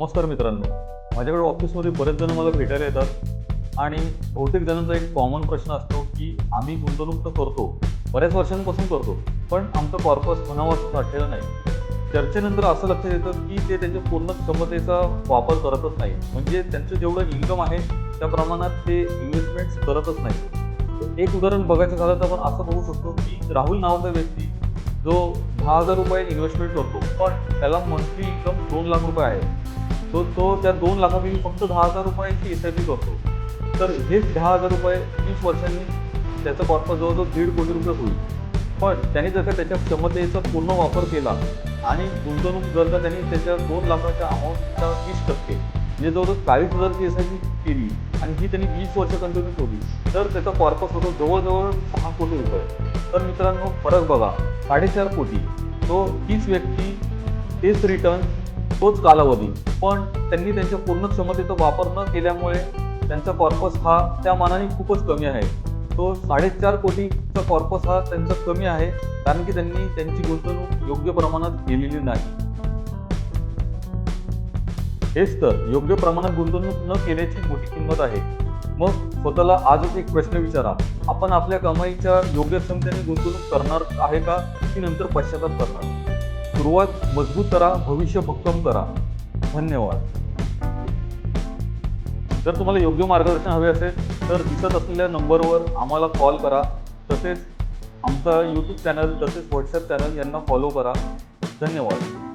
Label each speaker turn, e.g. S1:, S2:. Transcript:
S1: नमस्कार मित्रांनो, माझ्याकडे ऑफिसमध्ये बरेच जण मला भेटायला येतात आणि बहुतेक जणांचा एक कॉमन प्रश्न असतो की आम्ही गुंतवणूक तर करतो, बऱ्याच वर्षांपासून करतो, पण आमचं कॉर्पस म्हणावं असं वाटलेलं नाही. चर्चेनंतर असं लक्षात येतं की ते त्यांच्या पूर्ण क्षमतेचा वापर करतच नाही, म्हणजे त्यांचं जेवढं इन्कम आहे त्या प्रमाणात ते इन्व्हेस्टमेंट्स करतच नाही. एक उदाहरण बघायचं झालं तर आपण असं बघू शकतो की राहुल नावाचा व्यक्ती जो 10,000 रुपये इन्व्हेस्टमेंट करतो, पण त्याला मंथली इन्कम 2 लाख रुपये आहे. तो त्या 2 लाखापैकी फक्त 10,000 रुपयांची SIP करतो. तर हेच 10,000 रुपये 30 वर्षांनी त्याचा कॉर्पस जवळजवळ 1.5 कोटी रुपये होईल. पण त्याने जर का त्याच्या क्षमतेचा पूर्ण वापर केला आणि गुंतवणूक जर का त्यांनी त्याच्या 2 लाखाच्या अमाऊंटच्या 30% म्हणजे जवळजवळ 40,000ची SIP केली आणि ही त्यांनी 20 वर्ष कंटिन्यू ठेवली, तर त्याचा कॉर्पस होतो जवळजवळ 6 कोटी रुपये. तर मित्रांनो, फरक बघा, 4.5 कोटी. तो तीच व्यक्ती, तेच रिटर्न, तोच कालावधी, पण त्यांनी त्यांच्या पूर्ण क्षमतेचा वापर न केल्यामुळे त्यांचा कॉर्पस हा त्या मानाने खूपच कमी आहे. तो 4.5 कोटीचा कॉर्पस हा त्यांचा कमी आहे, कारण की त्यांनी त्यांची गुंतवणूक योग्य प्रमाणात केलेली नाही. हेच तर योग्य प्रमाणात गुंतवणूक न केल्याची मोठी किंमत आहे. मग स्वतःला आजच एक प्रश्न विचारा, आपण आपल्या कमाईच्या योग्य क्षमतेने गुंतवणूक करणार आहे का, की नंतर पश्चाताप करणार? सुरुवात मजबूत करा, भविष्य भक्कम करा. धन्यवाद. जर तुम्हाला योग्य मार्गदर्शन हवे असेल तर दिसत असलेल्या नंबरवर आम्हाला कॉल करा. तसेच आमचा YouTube चॅनल तसेच WhatsApp चॅनल यांना फॉलो करा. धन्यवाद.